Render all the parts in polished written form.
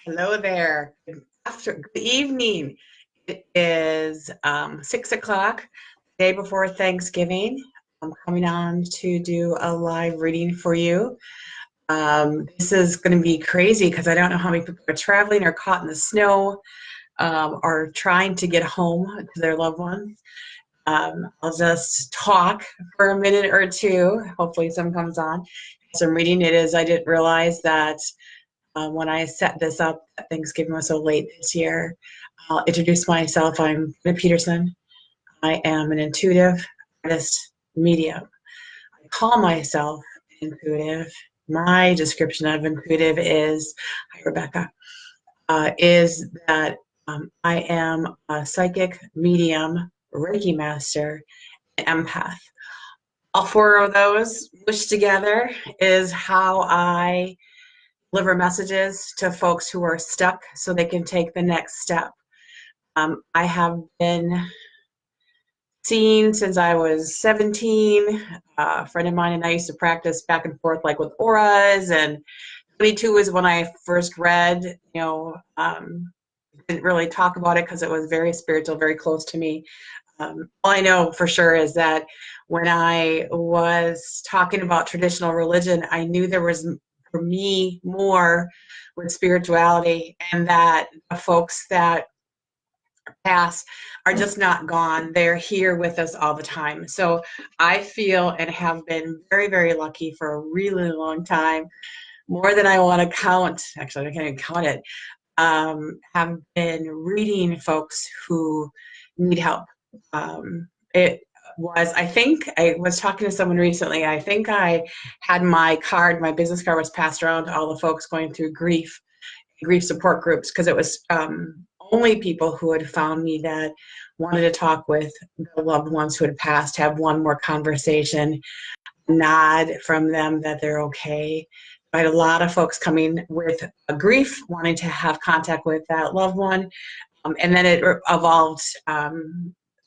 Hello there. Good evening. It is 6 o'clock, the day before Thanksgiving. I'm coming on to do a live reading for you. This is going to be crazy because I don't know how many people are traveling or caught in the snow or trying to get home to their loved ones. I'll just talk for a minute or two. Hopefully some comes on. As I'm reading it is, I didn't realize that when I set this up, Thanksgiving was so late this year. I'll introduce myself. I'm Brenda Peterson. I am an intuitive artist medium. I call myself intuitive. My description of intuitive is, hi Rebecca, is that I am a psychic medium, Reiki master, and empath. All four of those pushed together is how I deliver messages to folks who are stuck so they can take the next step. I have been seeing since I was 17. A friend of mine and I used to practice back and forth like with auras, and 22 was when I first read, didn't really talk about it because it was very spiritual, very close to me. All I know for sure is that when I was talking about traditional religion, I knew there was, for me, more with spirituality, and that the folks that pass are just not gone. They're here with us all the time. So I feel and have been very, very lucky for a really long time, more than I want to count. Actually, I can't even count it. Have been reading folks who need help. It was, I think, I was talking to someone recently. I think I had my business card was passed around to all the folks going through grief support groups, because it was only people who had found me that wanted to talk with the loved ones who had passed, have one more conversation, nod from them that they're okay. I had a lot of folks coming with a grief, wanting to have contact with that loved one. And then it evolved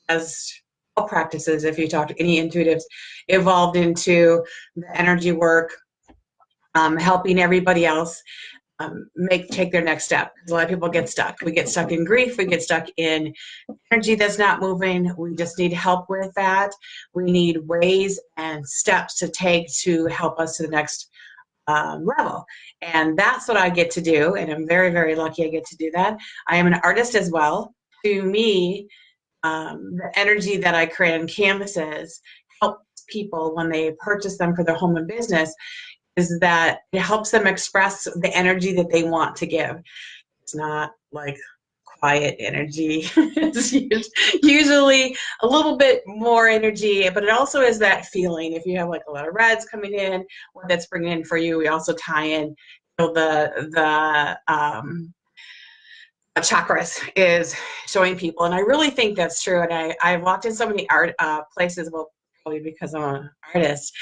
as all practices, if you talk to any intuitives, evolved into the energy work, helping everybody else take their next step. A lot of people get stuck. We get stuck in grief. We get stuck in energy that's not moving. We just need help with that. We need ways and steps to take to help us to the next level. And that's what I get to do. And I'm very, very lucky I get to do that. I am an artist as well. To me, the energy that I create on canvases helps people when they purchase them for their home and business, is that it helps them express the energy that they want to give. It's not like quiet energy. It's usually a little bit more energy, but it also is that feeling. If you have like a lot of reds coming in, what that's bringing in for you, we also tie in the chakras is showing people. And I really think that's true. And I walked in so many art places, well, probably because I'm an artist.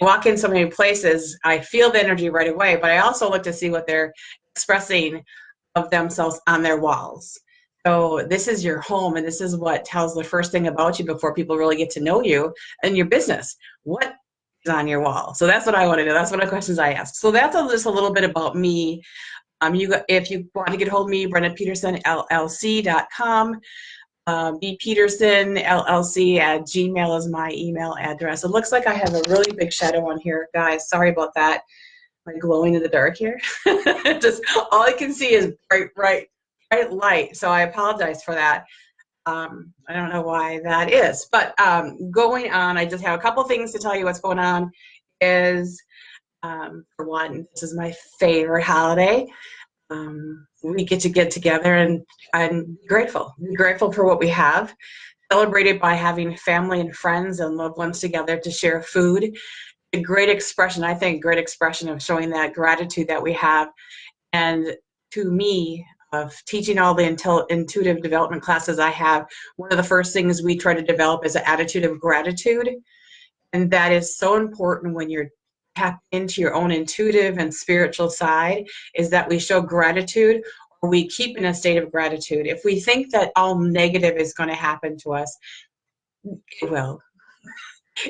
I walk in so many places, I feel the energy right away, but I also look to see what they're expressing of themselves on their walls. So this is your home, and this is what tells the first thing about you before people really get to know you and your business. What is on your wall? So that's what I want to know. That's one of the questions I ask. So that's just a little bit about me. If you want to get a hold of me, BrendaPetersonLLC.com. bpetersonllc@gmail is my email address. It looks like I have a really big shadow on here, guys. Sorry about that. Am I glowing in the dark here? Just all I can see is bright light. So I apologize for that. I don't know why that is, but going on, I just have a couple things to tell you what's going on. Is for one, this is my favorite holiday. We get together and I'm grateful. Be grateful for what we have. Celebrated by having family and friends and loved ones together to share food. A great expression, I think, great expression of showing that gratitude that we have. And to me, of teaching all the intuitive development classes I have, one of the first things we try to develop is an attitude of gratitude. And that is so important when you're tap into your own intuitive and spiritual side, is that we show gratitude, or we keep in a state of gratitude. If we think that all negative is going to happen to us, it will.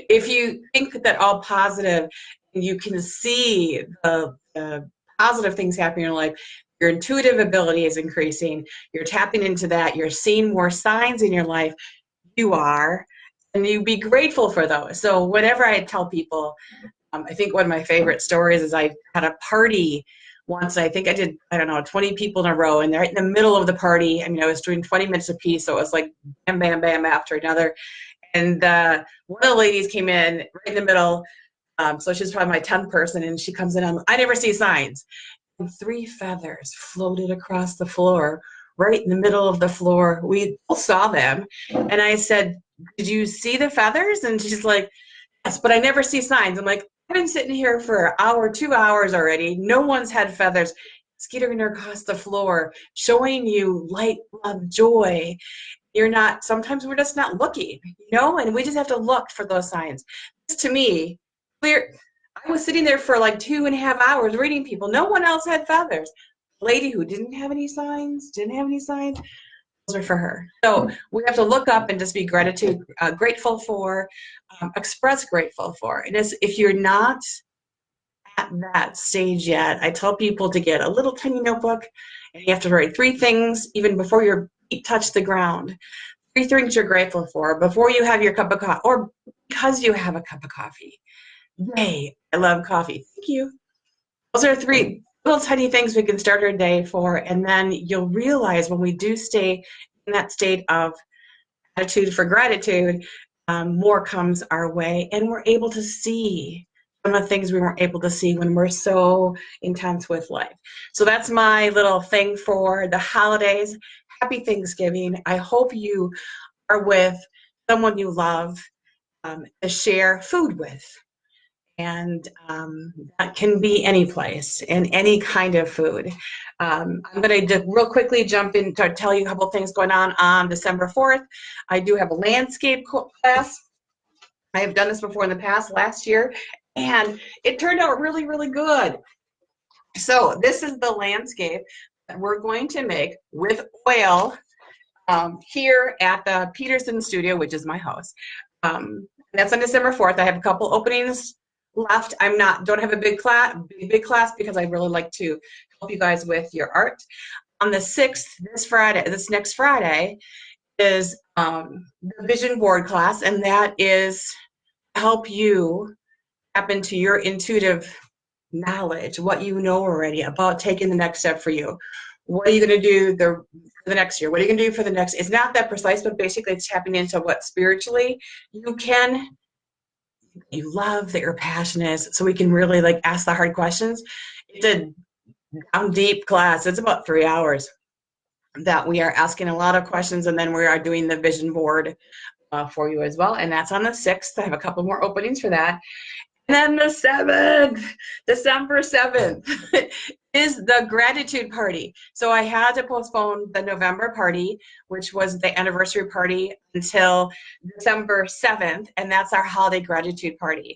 If you think that all positive, you can see the positive things happening in your life, Your intuitive ability is increasing. You're tapping into that. You're seeing more signs in your life. You are, and you be grateful for those. So whenever I tell people, I think one of my favorite stories is I had a party once. I think I did, I don't know, 20 people in a row, and they're right in the middle of the party. I mean, I was doing 20 minutes apiece, so it was like bam, bam, bam after another. And one of the ladies came in right in the middle. So she's probably my 10th person, and she comes in. I never see signs. And 3 feathers floated across the floor, right in the middle of the floor. We all saw them. And I said, "Did you see the feathers?" And she's like, "Yes, but I never see signs." I'm like, "I've been sitting here for an hour, 2 hours already. No one's had feathers skittering across the floor, showing you light, love, joy. You're not, sometimes we're just not looking, and we just have to look for those signs." This, to me, clear. I was sitting there for like 2.5 hours reading people. No one else had feathers. The lady who didn't have any signs, those are for her. So we have to look up and just be grateful for, express grateful for. And if you're not at that stage yet, I tell people to get a little tiny notebook, and you have to write 3 things even before your feet touch the ground. 3 things you're grateful for before you have your cup of coffee, or because you have a cup of coffee. Yay, I love coffee. Thank you. Those are 3 little tiny things we can start our day for, and then you'll realize when we do stay in that state of attitude for gratitude, more comes our way, and we're able to see some of the things we weren't able to see when we're so intense with life. So that's my little thing for the holidays. Happy Thanksgiving. I hope you are with someone you love, to share food with. And that can be any place and any kind of food. I'm going to real quickly jump in to tell you a couple things going on December 4th. I do have a landscape class. I have done this before in the past, last year, and it turned out really, really good. So this is the landscape that we're going to make with oil here at the Peterson studio, which is my house. That's on December 4th. I have a couple openings left. Don't have a big class because I really like to help you guys with your art. On the 6th, this next Friday, is the vision board class, and that is to help you tap into your intuitive knowledge, what you know already about taking the next step for you. What are you going to do for the next year? What are you going to do for the next? It's not that precise, but basically it's tapping into what spiritually you love, that your passion is, so we can really ask the hard questions. It's a down deep class. It's about 3 hours that we are asking a lot of questions, and then we are doing the vision board for you as well. And that's on the 6th. I have a couple more openings for that. And then the 7th, December 7th, is the gratitude party. So I had to postpone the November party, which was the anniversary party, until December 7th, and that's our holiday gratitude party.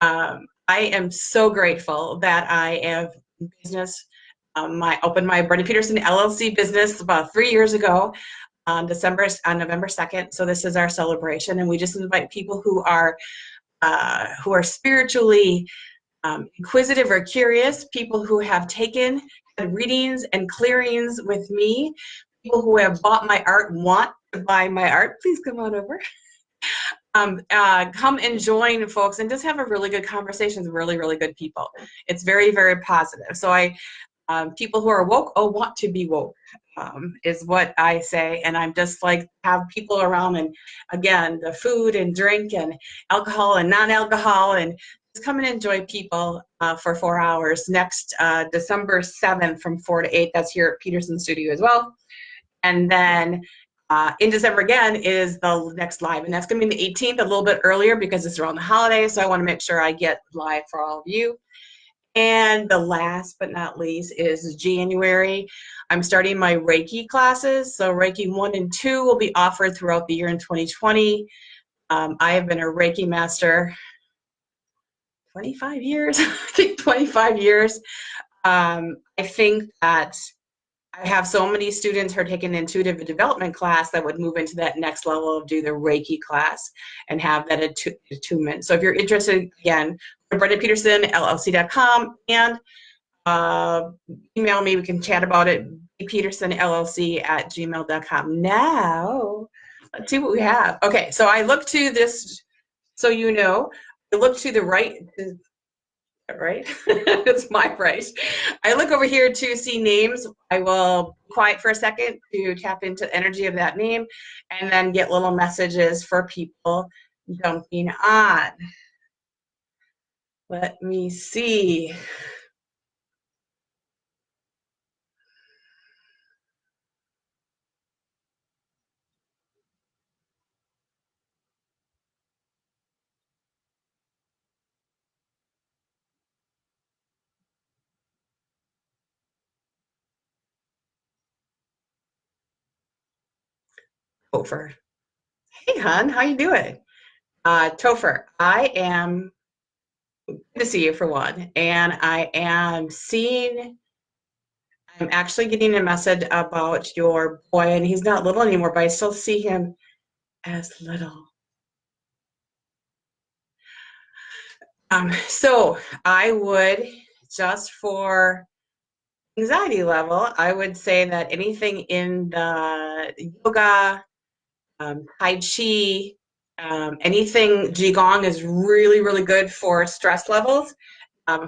I am so grateful that I have business. I opened my Brenda Peterson LLC business about 3 years ago on November 2nd. So this is our celebration, and we just invite people who are spiritually inquisitive or curious, people who have taken readings and clearings with me, people who have bought my art and want to buy my art. Please come on over. Come and join, folks, and just have a really good conversation with really, really good people. It's very, very positive. So people who are woke, want to be woke, is what I say. And I'm just have people around, and again, the food and drink and alcohol and non-alcohol, and just come and enjoy people for 4 hours next December 7th from 4 to 8. That's here at Peterson Studio as well. And then in December again is the next live, and that's going to be the 18th, a little bit earlier because it's around the holidays. So I want to make sure I get live for all of you. And the last but not least is January. I'm starting my Reiki classes. So Reiki 1 and 2 will be offered throughout the year in 2020. I have been a Reiki master 25 years, I think 25 years. I think that I have so many students who are taking an intuitive development class that would move into that next level of do the Reiki class and have that attunement. So if you're interested, again, go to BrendaPetersonLLC.com, and email me. We can chat about it. petersonllc@gmail.com. Now, let's see what we have. Okay, so I look to this, so you know, I look to the right, right? It's my right. I look over here to see names. I will be quiet for a second to tap into the energy of that name and then get little messages for people jumping on. Let me see. Topher. Hey, hon, how you doing? Topher, I am good to see you for one, and I'm actually getting a message about your boy, and he's not little anymore, but I still see him as little. So I would, just for anxiety level, I would say that anything in the yoga, Tai Chi, anything Qigong is really, really good for stress levels,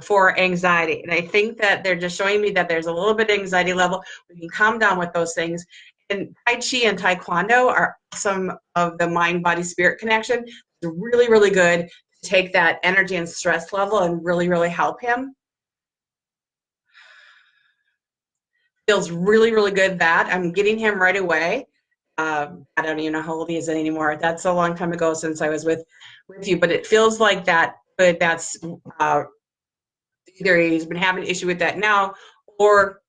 for anxiety. And I think that they're just showing me that there's a little bit of anxiety level. We can calm down with those things. And Tai Chi and Taekwondo are some of the mind, body, spirit connection. It's really, really good to take that energy and stress level and really, really help him. Feels really, really good that I'm getting him right away. I don't even know how old he is anymore. That's a long time ago since I was with you, but it feels like that. But that's either he's been having an issue with that now, or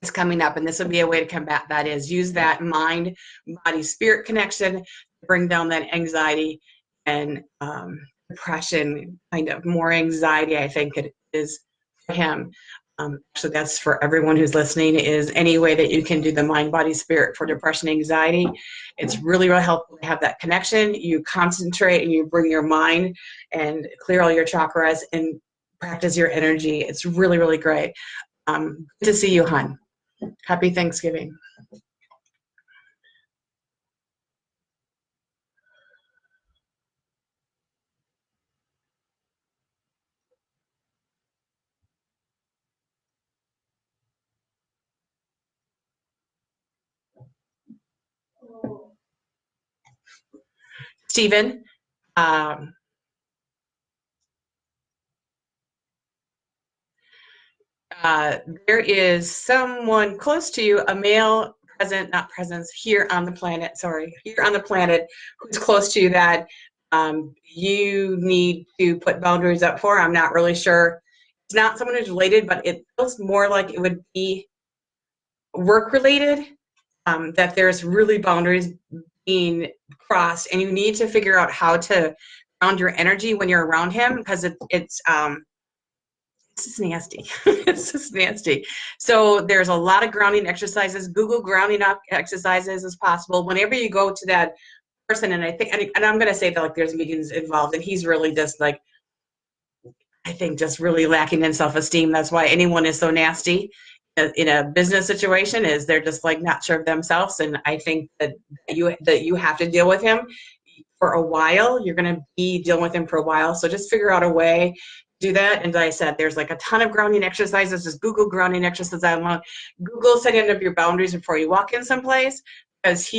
it's coming up, and this would be a way to combat that. Is use that mind, body, spirit connection to bring down that anxiety and depression. Kind of more anxiety, I think it is for him. So that's for everyone who's listening, is any way that you can do the mind, body, spirit for depression, anxiety. It's really, really helpful to have that connection. You concentrate and you bring your mind and clear all your chakras and practice your energy. It's really, really great. Good to see you, hon. Happy Thanksgiving. Stephen, there is someone close to you, a male present, not presence, here on the planet, sorry, here on the planet, who's close to you that you need to put boundaries up for. I'm not really sure. It's not someone who's related, but it feels more like it would be work related, that there's really boundaries being crossed, and you need to figure out how to ground your energy when you're around him, because it's just nasty. It's just nasty. So there's a lot of grounding exercises. Google grounding up exercises as possible. Whenever you go to that person, and I think, and I'm going to say that like there's meetings involved, and he's really just like, I think just really lacking in self-esteem. That's why anyone is so nasty in a business situation, is they're just like not sure of themselves. And I think that you have to deal with him for a while. You're going to be dealing with him for a while. So just figure out a way to do that. And as I said, there's like a ton of grounding exercises. Just Google grounding exercises. I want Google setting up your boundaries before you walk in someplace, because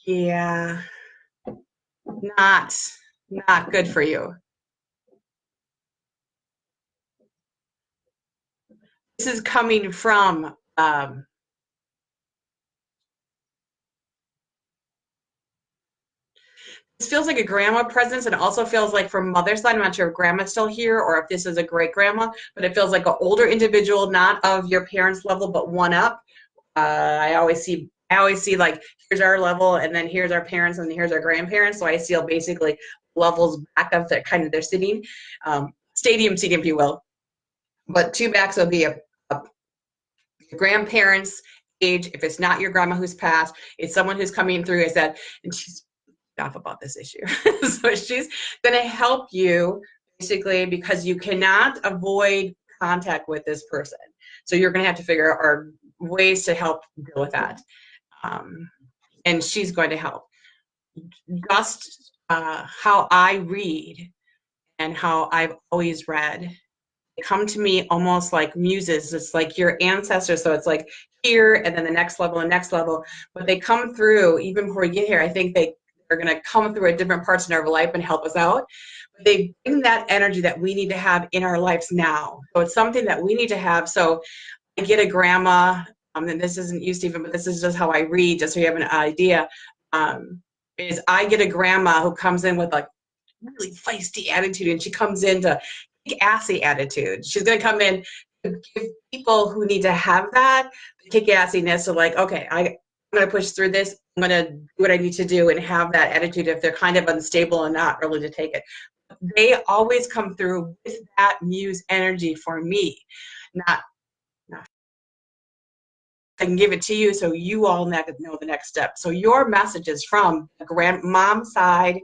yeah, not good for you. This is coming from this feels like a grandma presence, and it also feels like from mother's side, I'm not sure if grandma's still here or if this is a great grandma, but it feels like an older individual, not of your parents' level, but one up. I always see like, here's our level, and then here's our parents, and here's our grandparents. So I see basically levels back of the kind of their sitting, stadium seating, if you will. But two backs will be your grandparents' age. If it's not your grandma who's passed, it's someone who's coming through, as that, and she's off about this issue. So she's going to help you basically, because you cannot avoid contact with this person. So you're going to have to figure out ways to help deal with that. And she's going to help. Just how I read and how I've always read, they come to me almost like muses. It's like your ancestors. So it's like here and then the next level and next level. But they come through even before we get here. I think they're going to come through at different parts in our life and help us out. But they bring that energy that we need to have in our lives now. So it's something that we need to have. So I get a grandma, and this isn't used even, but this is just how I read, just so you have an idea. Is I get a grandma who comes in with like really feisty attitude, and she comes in to kick-assy attitude. She's going to come in to give people who need to have that kick-assiness of like, okay, I'm going to push through this. I'm going to do what I need to do and have that attitude if they're kind of unstable and not really to take it. They always come through with that muse energy for me, not I can give it to you so you all know the next step. So your messages from the grandmom side,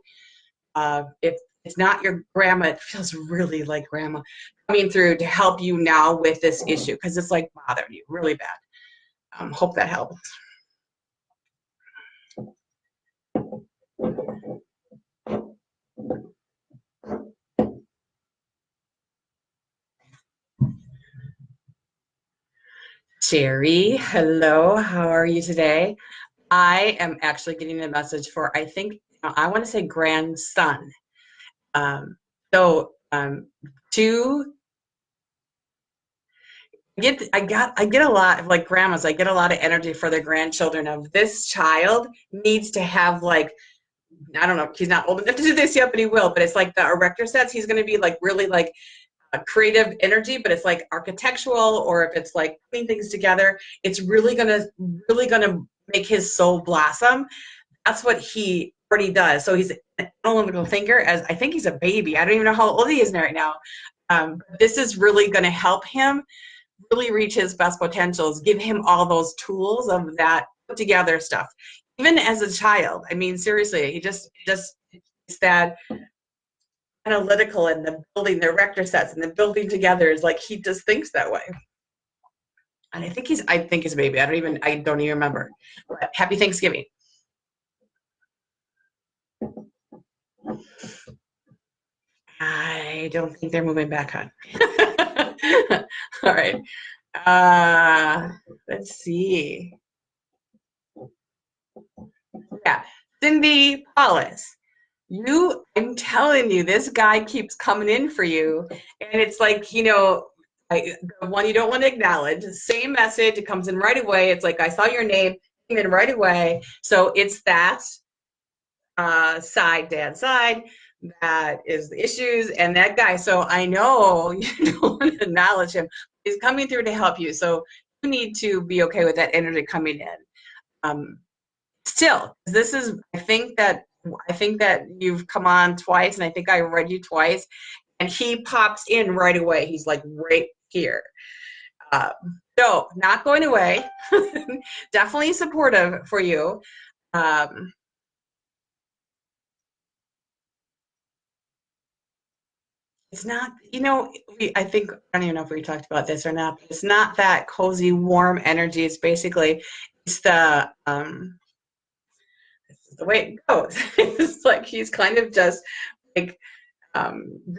if it's not your grandma, it feels really like grandma coming through to help you now with this issue because it's like bothering you really bad. Hope that helps. Sherry, hello. How are you today? I am actually getting a message for, I think, I want to say grandson. Um, so to I get a lot of like grandmas, I get a lot of energy for their grandchildren of this child needs to have like, I don't know, he's not old enough to do this yet, but he will. But it's like the erector sets, he's going to be like really like a creative energy, but it's like architectural, or if it's like putting things together, it's really gonna make his soul blossom. That's what he already does. So he's an analytical thinker, as I think he's a baby. I don't even know how old he is right now. This is really going to help him really reach his best potentials, give him all those tools of that put together stuff. Even as a child, I mean, seriously, he just it's that analytical and the building the erector sets and the building together is like he just thinks that way. And I think he's a baby. I don't even remember. But happy Thanksgiving. I don't think they're moving back, hon. All right. Let's see. Yeah, Cindy Paulus. I'm telling you, this guy keeps coming in for you. And it's like, the one you don't want to acknowledge, same message, it comes in right away. It's like, I saw your name, came in right away. So it's that dad's side, that is the issues, and that guy. So I know you don't want to acknowledge him. He's coming through to help you. So you need to be okay with that energy coming in. Still, I think that you've come on twice, and I think I read you twice, and he pops in right away. He's like right here. So not going away. Definitely supportive for you. It's not, I think, I don't even know if we talked about this or not, but it's not that cozy, warm energy. It's basically, it's the way it goes. It's like he's kind of just like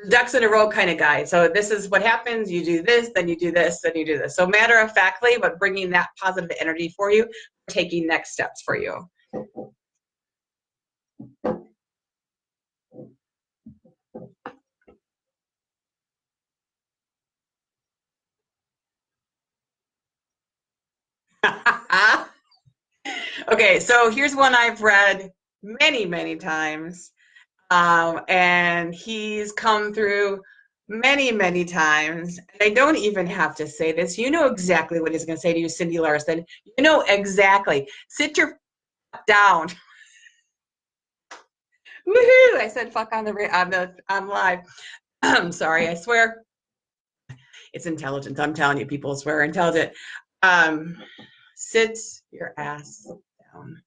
ducks in a row kind of guy. So this is what happens. You do this, then you do this, then you do this. So matter of factly, but bringing that positive energy for you, taking next steps for you. Okay, so here's one I've read many, many times. And he's come through many, many times. And I don't even have to say this. You know exactly what he's going to say to you, Cindy Larson. You know exactly. Sit your down. Woohoo! I said fuck on live. I'm sorry. I swear it's intelligent. I'm telling you, people swear intelligent. Sit your ass down.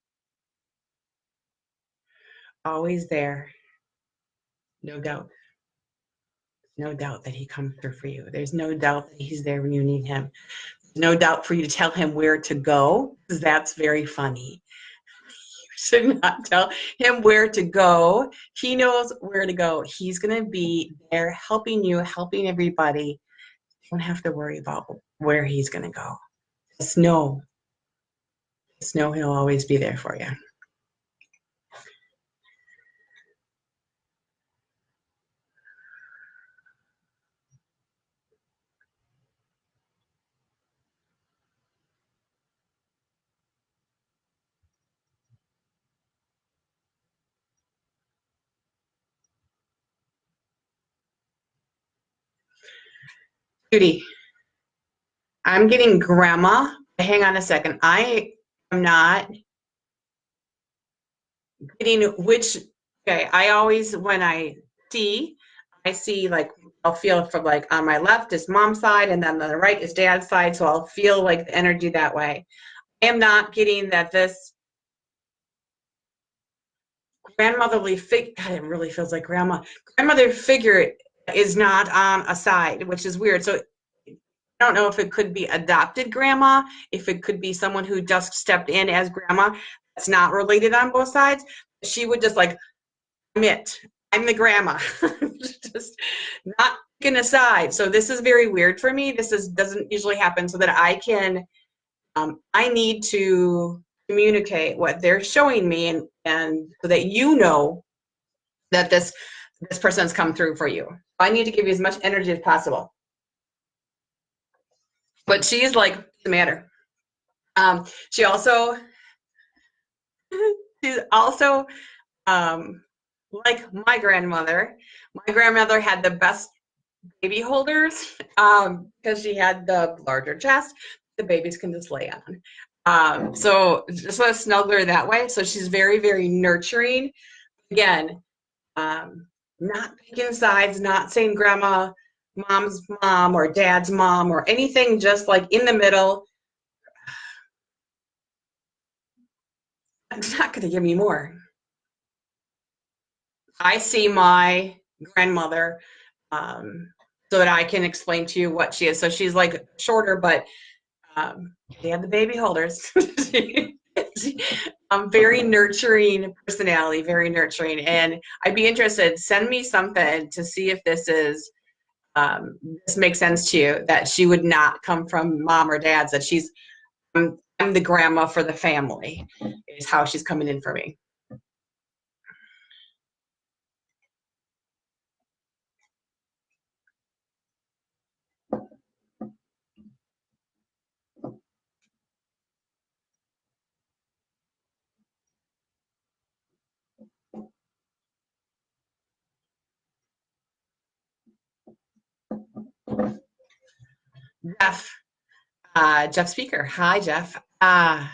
Always there. No doubt. No doubt that he comes through for you. There's no doubt that he's there when you need him. There's no doubt for you to tell him where to go, because that's very funny. You should not tell him where to go. He knows where to go. He's going to be there helping you, helping everybody. You don't have to worry about where he's going to go. Just know he'll always be there for you. Judy, I'm getting grandma. Hang on a second. I am not getting which, okay, I always, when I see like, I'll feel from like on my left is mom's side and then on the right is dad's side. So I'll feel like the energy that way. I am not getting that this grandmotherly figure, God, it really feels like grandmother figure is not on a side, which is weird. So I don't know if it could be adopted grandma, if it could be someone who just stepped in as grandma that's not related on both sides. She would just like, I'm the grandma, just not picking a side. So this is very weird for me. Doesn't usually happen, so that I can, I need to communicate what they're showing me, and so that you know that this person's come through for you. I need to give you as much energy as possible. But she's like, the matter. She also, she's also like my grandmother. My grandmother had the best baby holders because she had the larger chest the babies can just lay on. So just want to snuggle her that way. So she's very, very nurturing. Again, not picking sides, not saying grandma, mom's mom or dad's mom or anything, just like in the middle. It's not going to give me more. I see my grandmother so that I can explain to you what she is. So she's like shorter, but they have the baby holders. Very nurturing personality, very nurturing. And I'd be interested, send me something to see if this makes sense to you, that she would not come from mom or dad's, that she's, I'm the grandma for the family, is how she's coming in for me. Jeff, Jeff Speaker. Hi, Jeff. I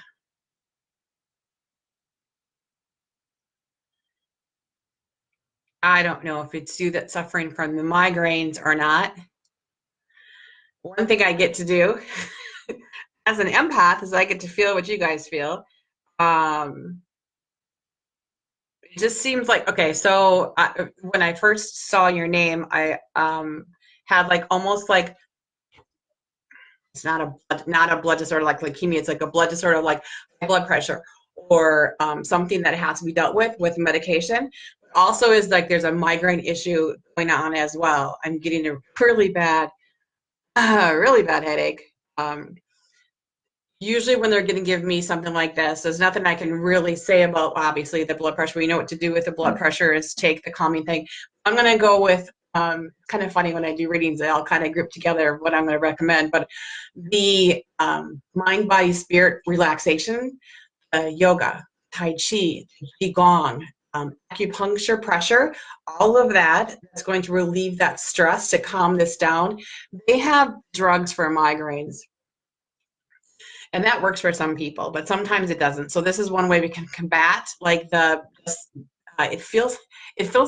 don't know if it's you that's suffering from the migraines or not. One thing I get to do as an empath is I get to feel what you guys feel. Um, it just seems like, okay, so when I first saw your name, I had like almost like, it's not a blood disorder like leukemia, it's like a blood disorder like blood pressure, or something that has to be dealt with medication. Also is like there's a migraine issue going on as well. I'm getting a really bad headache. Usually when they're going to give me something like this, there's nothing I can really say about, obviously, the blood pressure. We know what to do with the blood pressure is take the calming thing. I'm going to go with, kind of funny when I do readings, they all kind of group together what I'm going to recommend, but the mind, body, spirit relaxation, yoga, tai chi, qigong, acupuncture, pressure, all of that, that's going to relieve that stress to calm this down. They have drugs for migraines. And that works for some people, but sometimes it doesn't. So this is one way we can combat like it feels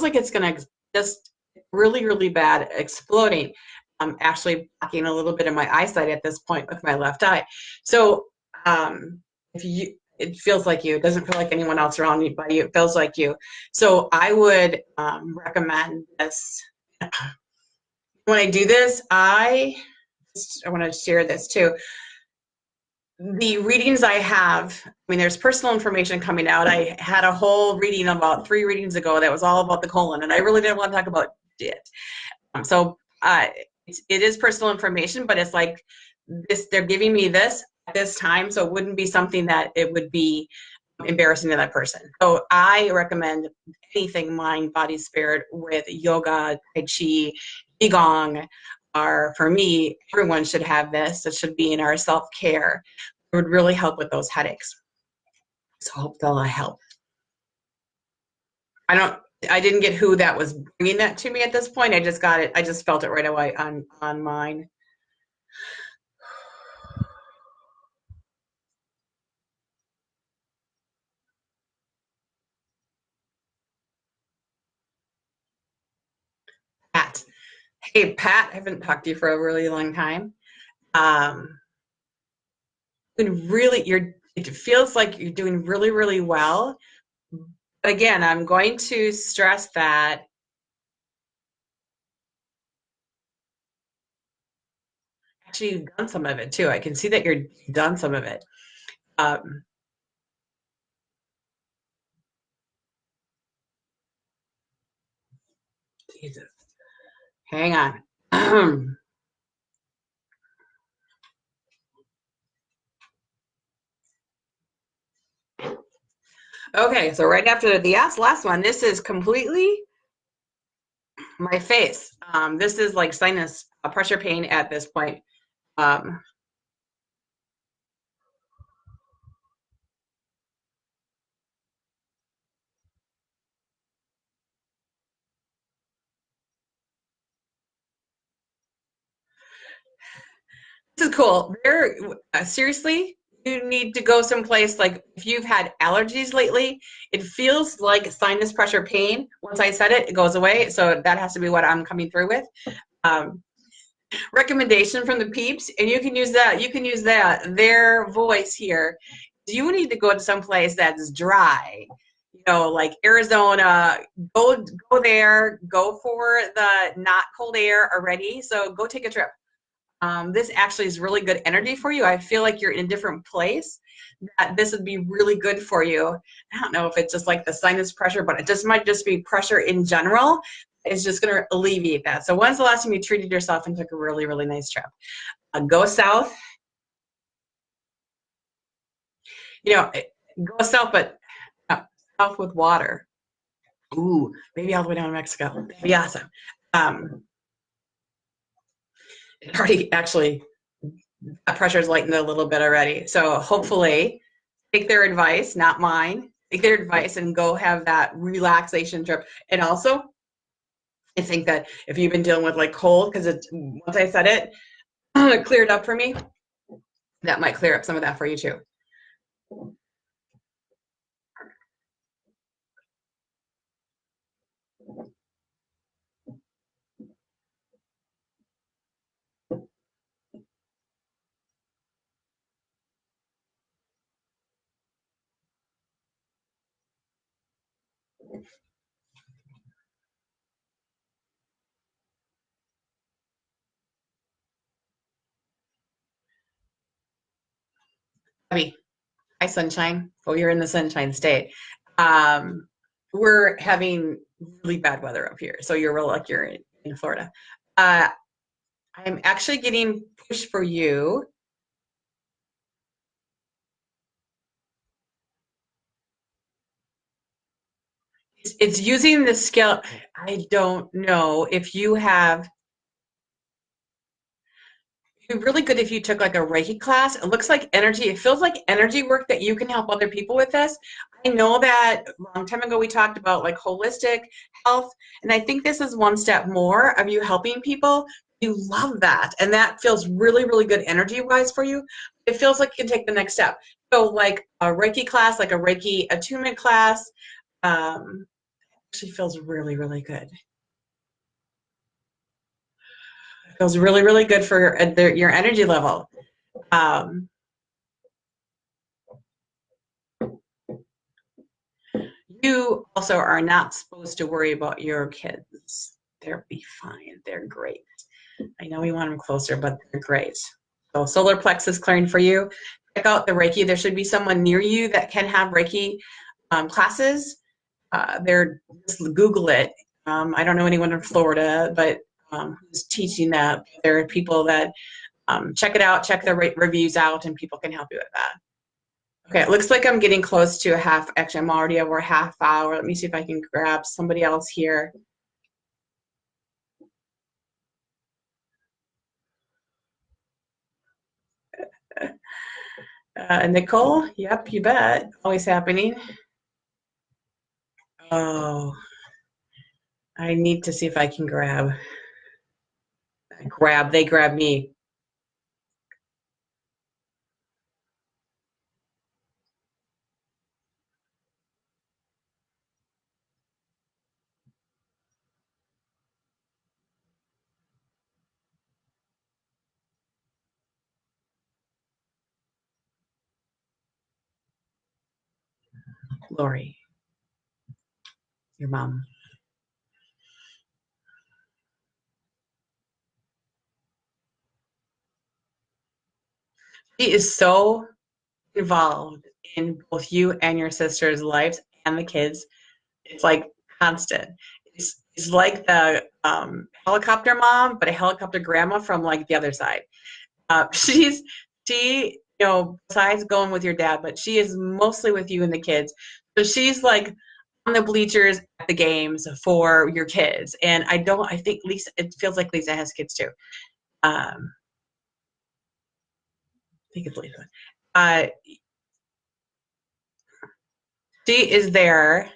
like it's going to just really, really bad exploding. I'm actually blocking a little bit of my eyesight at this point with my left eye. So it feels like you, it doesn't feel like anyone else around you, but it feels like you. So I would recommend this. when I do this, I want to share this too. The readings I have, I mean, there's personal information coming out. I had a whole reading about 3 readings ago that was all about the colon, and I really didn't want to talk about it. So it is personal information, but it's like this, they're giving me this at this time, so it wouldn't be something that it would be embarrassing to that person. So I recommend anything mind, body, spirit with yoga, tai chi, qigong, or for me, everyone should have this. It should be in our self-care. It would really help with those headaches. So I hope they'll help. I didn't get who that was bringing that to me at this point. I just got it. I just felt it right away on mine. Pat. Hey, Pat, I haven't talked to you for a really long time. It feels like you're doing really, really well. But again, I'm going to stress that actually you've done some of it too. I can see that you've done some of it. Um, Jesus. Hang on. Okay, so right after the last one, this is completely my face. This is like sinus pressure pain at this point. Um, this is cool. Seriously, you need to go someplace like if you've had allergies lately, it feels like sinus pressure pain. Once I said it, it goes away. So that has to be what I'm coming through with. Um, recommendation from the peeps, and you can use that. You can use that. Their voice here. You need to go to some place that's dry. You know, like Arizona. Go there. Go for the not cold air already. So go take a trip. This actually is really good energy for you. I feel like you're in a different place. That this would be really good for you. I don't know if it's just like the sinus pressure, but it just might just be pressure in general. It's just going to alleviate that. So when's the last time you treated yourself and took a really, really nice trip? Go south. You know, go south, but south with water. Ooh, maybe all the way down to Mexico. That'd be awesome. Um, already actually, that pressure's lightened a little bit already. So hopefully take their advice, not mine. Take their advice and go have that relaxation trip. And also, I think that if you've been dealing with like cold, because it's once I said it, it cleared up for me. That might clear up some of that for you too. Abby, hi sunshine. Oh, you're in the sunshine state. Um, we're having really bad weather up here, so you're real like you're in Florida. Uh, I'm actually getting pushed for you. It's using the skill. I don't know if you have. It'd be really good if you took like a Reiki class. It looks like energy. It feels like energy work that you can help other people with this. I know that a long time ago we talked about like holistic health, and I think this is one step more of you helping people. You love that, and that feels really, really good energy-wise for you. It feels like you can take the next step. So like a Reiki class, like a Reiki attunement class, actually feels really, really good. It feels really, really good for your energy level. Um, You also are not supposed to worry about your kids. They'll be fine. They're great. I know we want them closer, but they're great. So solar plexus clearing for you. Check out the Reiki. There should be someone near you that can have Reiki classes. Just Google it. I don't know anyone in Florida, but who's teaching that. There are people that check it out, check the reviews out, and people can help you with that. Okay, it looks like I'm getting close to a half. Actually, I'm already over a half hour. Let me see if I can grab somebody else here. Nicole, yep, you bet. Always happening. Oh, I need to see if I can grab. They grab me. Lori, your mom. She is so involved in both you and your sister's lives and the kids. It's like constant. It's like the helicopter mom, but a helicopter grandma from like the other side. She, besides going with your dad, but she is mostly with you and the kids. So she's like on the bleachers at the games for your kids. And I think Lisa, it feels like Lisa has kids too. I think it's Lisa. Uh, she is there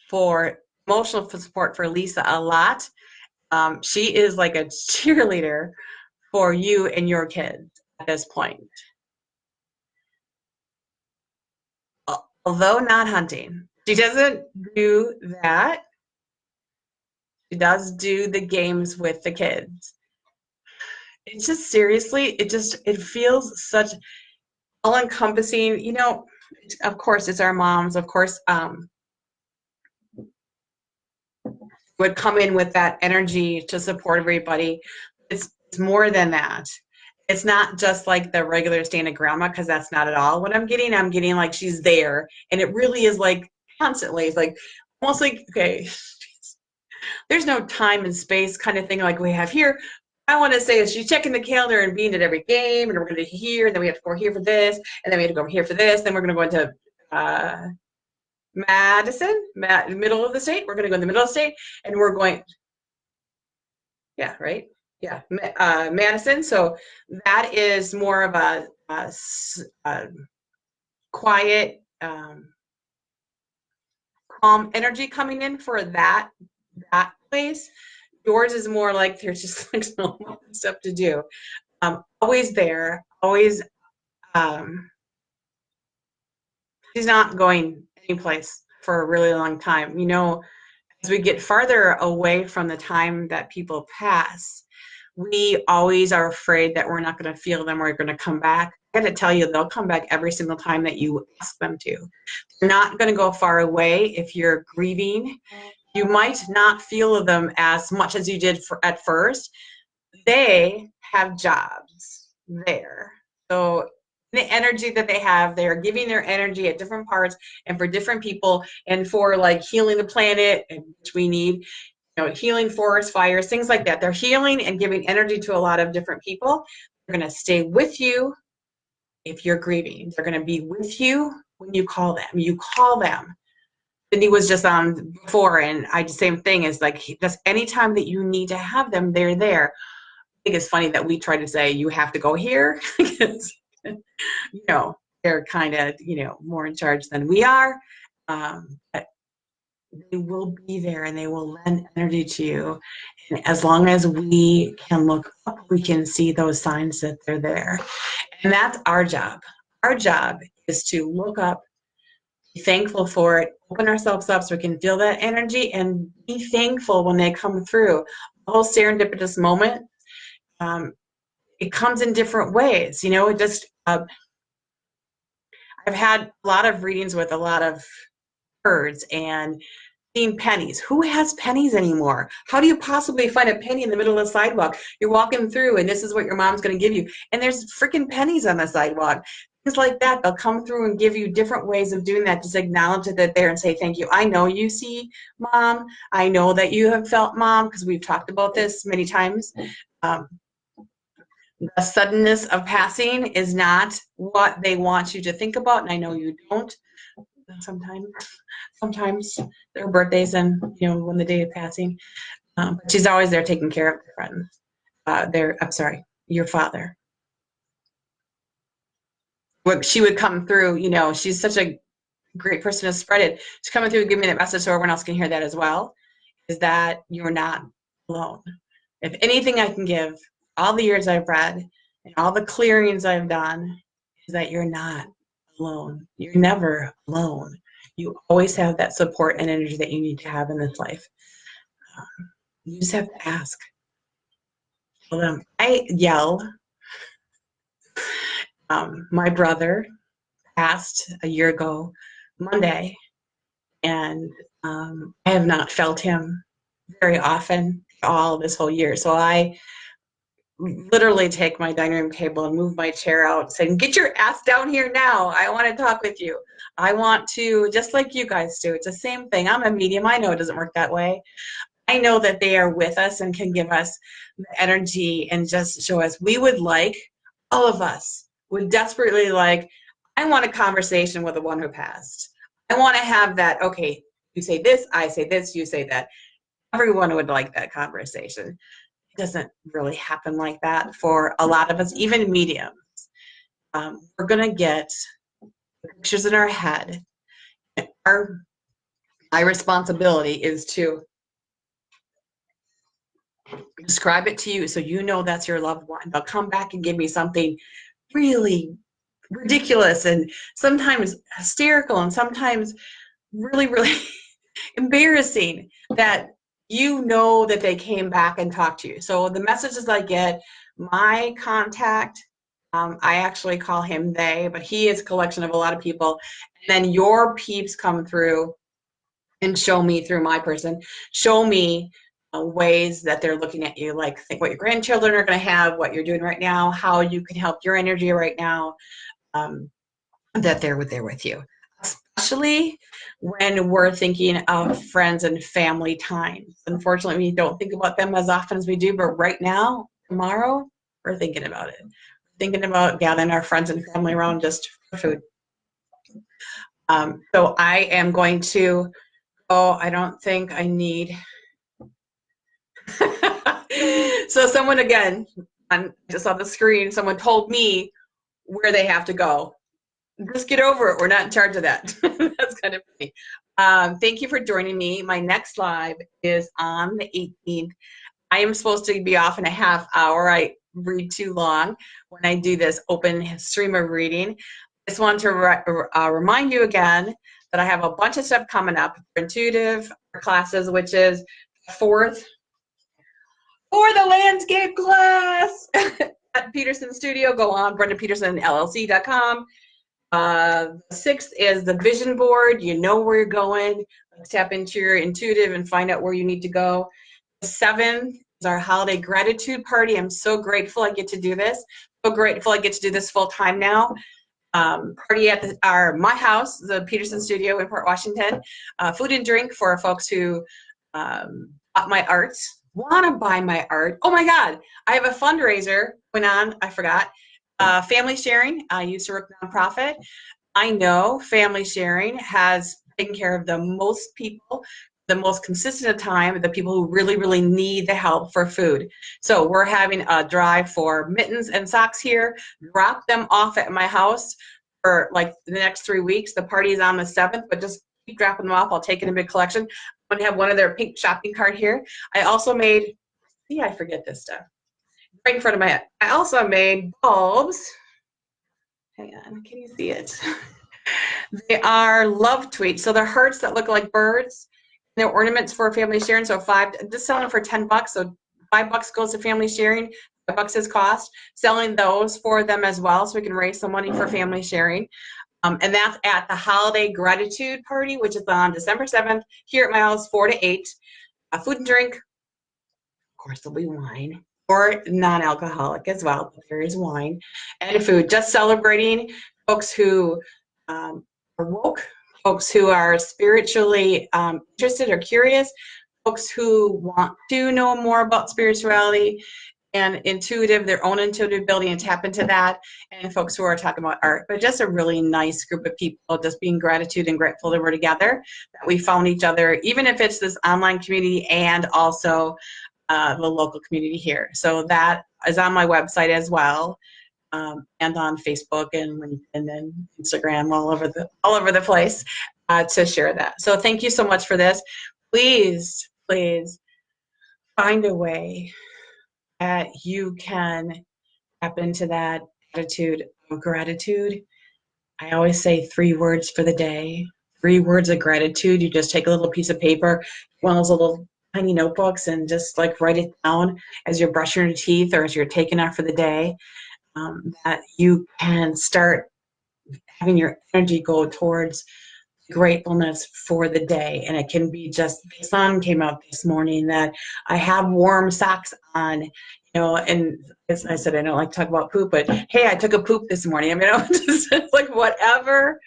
for emotional support for Lisa a lot. She is like a cheerleader for you and your kids at this point. Although not hunting, she doesn't do that. She does do the games with the kids. It's just seriously, it feels such all encompassing. Of course, it's our moms. Of course, would come in with that energy to support everybody. It's more than that. It's not just like the regular standard grandma, because that's not at all what I'm getting like she's there, and it really is like constantly. It's like almost like, okay, there's no time and space kind of thing like we have here. I want to say is she's checking the calendar and being at every game, and we're going to here, and then we have to go here for this, and then we have to go here for this, then we're going to go into middle of the state. We're going to go in the middle of the state, and we're going, yeah, right? Yeah, Madison. So that is more of a quiet, calm energy coming in for that place. Yours is more like there's just like so much stuff to do. Always there, always. She's not going anyplace for a really long time. As we get farther away from the time that people pass, we always are afraid that we're not going to feel them or going to come back. I got to tell you, they'll come back every single time that you ask them to. They're not going to go far away if you're grieving. You might not feel them as much as you did at first. They have jobs there. So the energy that they have, they are giving their energy at different parts and for different people, and for like healing the planet, which we need, healing forest fires, things like that. They're healing and giving energy to a lot of different people. They're going to stay with you if you're grieving. They're going to be with you when you call them. You call them. Cindy was just on before, and I just same thing is like just anytime that you need to have them, they're there. I think it's funny that we try to say you have to go here because they're kind of more in charge than we are. But they will be there and they will lend energy to you. And as long as we can look up, we can see those signs that they're there. And that's our job. Our job is to look up, be thankful for it, open ourselves up so we can feel that energy and be thankful when they come through. The whole serendipitous moment, it comes in different ways. It just, I've had a lot of readings with a lot of birds, and seeing pennies. Who has pennies anymore? How do you possibly find a penny in the middle of the sidewalk? You're walking through and this is what your mom's going to give you. And there's freaking pennies on the sidewalk. Things like that. They'll come through and give you different ways of doing that. Just acknowledge that they're there and say, thank you. I know you see, Mom. I know that you have felt, Mom, because we've talked about this many times. The suddenness of passing is not what they want you to think about, and I know you don't. Sometimes their birthdays and when the day of passing. But she's always there taking care of their friends. I'm sorry, your father. She would come through. She's such a great person to spread it. She's coming through and giving me that message so everyone else can hear that as well. Is that you're not alone. If anything I can give, all the years I've read and all the clearings I've done, is that you're not alone. You're never alone. You always have that support and energy that you need to have in this life. You just have to ask. I yell. My brother passed a year ago Monday, and I have not felt him very often all this whole year. So I literally take my dining room table and move my chair out saying, get your ass down here now. I want to talk with you. I want to, just like you guys do. It's the same thing. I'm a medium. I know it doesn't work that way. I know that they are with us and can give us the energy and just show us. We would like, all of us would desperately like, I want a conversation with the one who passed. I want to have that, okay, you say this, I say this, you say that. Everyone would like that conversation. It doesn't really happen like that for a lot of us, even mediums. We're going to get pictures in our head. My responsibility is to describe it to you so you know that's your loved one. They'll come back and give me something really ridiculous and sometimes hysterical and sometimes really, really embarrassing that that they came back and talked to you. So the messages I get, my contact, I actually call him they, but he is a collection of a lot of people. And then your peeps come through and show me through my person, show me ways that they're looking at you, like think what your grandchildren are going to have, what you're doing right now, how you can help your energy right now, that they're there with you. Especially when we're thinking of friends and family time. Unfortunately, we don't think about them as often as we do, but right now, tomorrow, we're thinking about it. We're thinking about gathering our friends and family around just for food. So I am going to go. I don't think I need. So someone, again, just on the screen, someone told me where they have to go. Just get over it. We're not in charge of that. That's kind of funny. Thank you for joining me. My next live is on the 18th. I am supposed to be off in a half hour. I read too long when I do this open stream of reading. I just want to remind you again that I have a bunch of stuff coming up for intuitive classes, which is fourth for the landscape class at Peterson Studio. Go on BrendaPetersonLLC.com. The 6th is the vision board. You know where you're going. Let's tap into your intuitive and find out where you need to go. The 7th is our holiday gratitude party. I'm so grateful I get to do this. So grateful I get to do this full time now. Party at my house, the Peterson Studio in Port Washington. Food and drink for folks who bought my art, want to buy my art. Oh my God, I have a fundraiser going on. I forgot. Family sharing. I used to work nonprofit. I know family sharing has taken care of the most people, the most consistent of time, the people who really, really need the help for food. So we're having a drive for mittens and socks here. Drop them off at my house for like the next 3 weeks. The party is on the 7th, but just keep dropping them off. I'll take it in a big collection. I'm going to have one of their pink shopping cart here. I also made, I forget this stuff. Right in front of my head. I also made bulbs. Hang on, can you see it? They are love tweets. So they're hearts that look like birds. They're ornaments for family sharing. So just selling them for $10. So $5 goes to family sharing. $5 is cost. Selling those for them as well, so we can raise some money for family sharing. And that's at the Holiday Gratitude Party, which is on December 7th here at my house, 4 to 8. Food and drink, of course, there'll be wine or non-alcoholic as well. But there is wine and food. Just celebrating folks who are woke, folks who are spiritually interested or curious, folks who want to know more about spirituality and their own intuitive ability and tap into that, and folks who are talking about art. But just a really nice group of people, just being gratitude and grateful that we're together, that we found each other, even if it's this online community and also the local community here. So that is on my website as well, and on Facebook and LinkedIn and Instagram, all over the place, to share that. So thank you so much for this. Please, please find a way that you can tap into that attitude of gratitude. I always say 3 words for the day, 3 words of gratitude. You just take a little piece of paper, one of those little tiny notebooks, and just like write it down as you're brushing your teeth or as you're taking off for the day, that you can start having your energy go towards gratefulness for the day. And it can be just, the sun came out this morning, that I have warm socks on, and as I said, I don't like to talk about poop, but hey, I took a poop this morning. I mean, just like whatever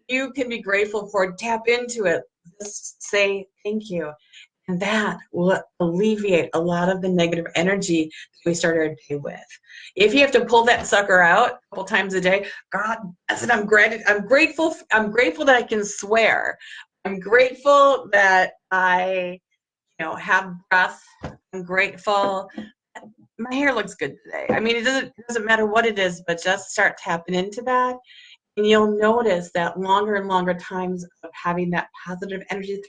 you can be grateful for, tap into it. Just say thank you. And that will alleviate a lot of the negative energy that we start our day with. If you have to pull that sucker out a couple times a day, God, that's it. I'm grateful that I can swear. I'm grateful that I, have breath. I'm grateful. My hair looks good today. I mean, it doesn't matter what it is, but just start tapping into that. And you'll notice that longer and longer times of having that positive energy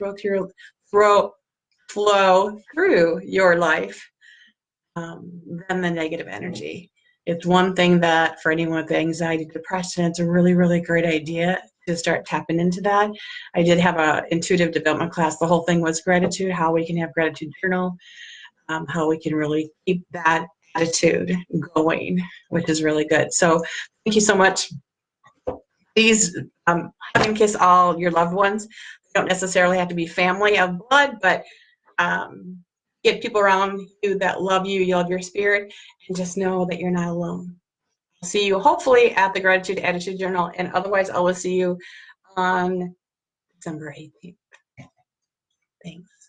flow through your life, than the negative energy. It's one thing that for anyone with anxiety, depression, it's a really, really great idea to start tapping into that. I did have an intuitive development class. The whole thing was gratitude, how we can have gratitude journal, how we can really keep that attitude going, which is really good. So thank you so much. Please hug and kiss all your loved ones. They don't necessarily have to be family of blood, but get people around you that love you, you love your spirit, and just know that you're not alone. I'll see you hopefully at the Gratitude Attitude Journal, and otherwise I will see you on December 18th. Thanks.